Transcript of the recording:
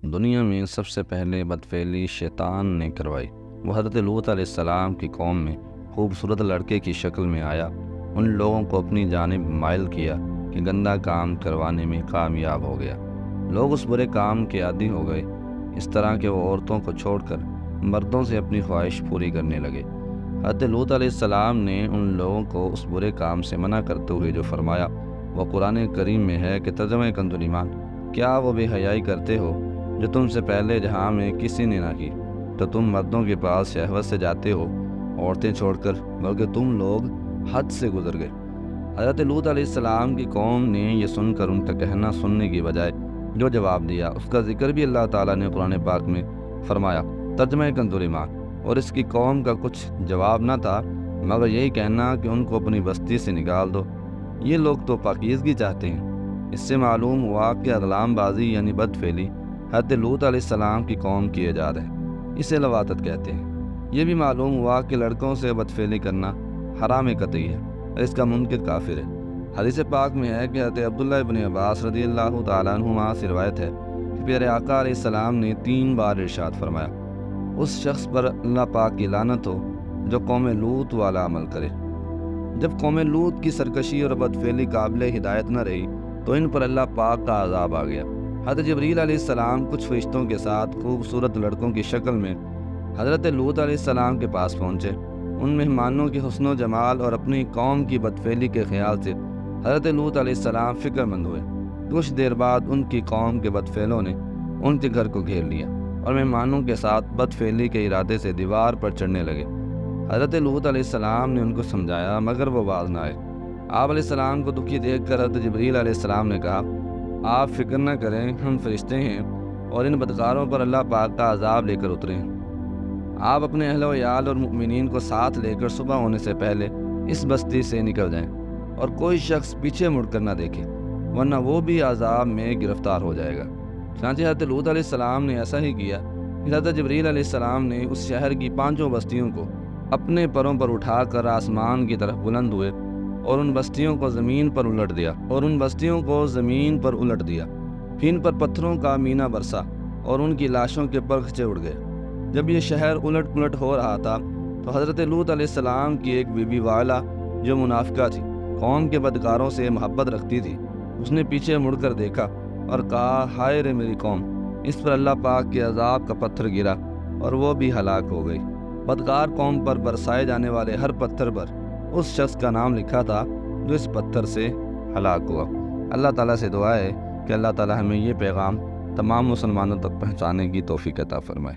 دنیا میں سب سے پہلے بدفعلی شیطان نے کروائی۔ وہ حضرت لوط علیہ السلام کی قوم میں خوبصورت لڑکے کی شکل میں آیا، ان لوگوں کو اپنی جانب مائل کیا کہ گندا کام کروانے میں کامیاب ہو گیا۔ لوگ اس برے کام کے عادی ہو گئے، اس طرح کہ وہ عورتوں کو چھوڑ کر مردوں سے اپنی خواہش پوری کرنے لگے۔ حضرت لوط علیہ السلام نے ان لوگوں کو اس برے کام سے منع کرتے ہوئے جو فرمایا وہ قرآن کریم میں ہے کہ ترجمہ کنز ایمان، کیا وہ بے حیائی کرتے ہو جو تم سے پہلے جہاں میں کسی نے نہ کی، تو تم مردوں کے پاس شہوت سے جاتے ہو عورتیں چھوڑ کر، بلکہ تم لوگ حد سے گزر گئے۔ حضرت لوط علیہ السلام کی قوم نے یہ سن کر ان کا کہنا سننے کی بجائے جو جواب دیا اس کا ذکر بھی اللہ تعالیٰ نے قرآن پاک میں فرمایا۔ ترجمہ کنز ایمان، اور اس کی قوم کا کچھ جواب نہ تھا مگر یہی کہنا کہ ان کو اپنی بستی سے نکال دو، یہ لوگ تو پاکیزگی چاہتے ہیں۔ اس سے معلوم ہوا کہ اغلام بازی یعنی بدفعلی حضرت لوط علیہ السلام کی قوم کیے جا رہے ہیں، اسے لواطت کہتے ہیں۔ یہ بھی معلوم ہوا کہ لڑکوں سے بدفعلی کرنا حرام قطعی ہے اور اس کا منکر کافر ہے۔ حدیث پاک میں ہے کہ حضرت عبداللہ ابن عباس رضی اللہ تعالیٰ عنہما سے روایت ہے کہ پیارے آقا علیہ السلام نے 3 بار ارشاد فرمایا، اس شخص پر اللہ پاک کی لعنت ہو جو قوم لوط والا عمل کرے۔ جب قوم لوط کی سرکشی اور بدفعلی قابل ہدایت نہ رہی تو ان پر اللہ پاک کا عذاب آ گیا۔ حضرت جبریل علیہ السلام کچھ فرشتوں کے ساتھ خوبصورت لڑکوں کی شکل میں حضرت لوط علیہ السلام کے پاس پہنچے۔ ان مہمانوں کے حسن و جمال اور اپنی قوم کی بدفعلی کے خیال سے حضرت لوط علیہ السلام فکر مند ہوئے۔ کچھ دیر بعد ان کی قوم کے بدفعلوں نے ان کے گھر کو گھیر لیا اور مہمانوں کے ساتھ بدفعلی کے ارادے سے دیوار پر چڑھنے لگے۔ حضرت لوط علیہ السلام نے ان کو سمجھایا مگر وہ باز نہ آئے۔ آپ علیہ السلام کو دکھی دیکھ کر حضرت جبریل علیہ السلام نے کہا، آپ فکر نہ کریں، ہم فرشتے ہیں اور ان بدکاروں پر اللہ پاک کا عذاب لے کر اترے ہیں۔ آپ اپنے اہل و عیال اور مؤمنین کو ساتھ لے کر صبح ہونے سے پہلے اس بستی سے نکل جائیں اور کوئی شخص پیچھے مڑ کر نہ دیکھے ورنہ وہ بھی عذاب میں گرفتار ہو جائے گا۔ چنانچہ حضرت لوط علیہ السلام نے ایسا ہی کیا کہ حضرت جبریل علیہ السلام نے اس شہر کی 5 بستیوں کو اپنے پروں پر اٹھا کر آسمان کی طرف بلند ہوئے اور ان بستیوں کو زمین پر الٹ دیا، پھر ان پر پتھروں کا مینہ برسا اور ان کی لاشوں کے پر کھچے اڑ گئے۔ جب یہ شہر الٹ پلٹ ہو رہا تھا تو حضرت لوط علیہ السلام کی ایک بی بی وائلہ جو منافقہ تھی، قوم کے بدکاروں سے محبت رکھتی تھی، اس نے پیچھے مڑ کر دیکھا اور کہا، ہائے رے میری قوم، اس پر اللہ پاک کے عذاب کا پتھر گرا اور وہ بھی ہلاک ہو گئی۔ بدکار قوم پر برسائے جانے والے ہر پتھر پر اس شخص کا نام لکھا تھا جو اس پتھر سے ہلاک ہوا۔ اللہ تعالیٰ سے دعا ہے کہ اللہ تعالیٰ ہمیں یہ پیغام تمام مسلمانوں تک پہنچانے کی توفیق عطا فرمائے۔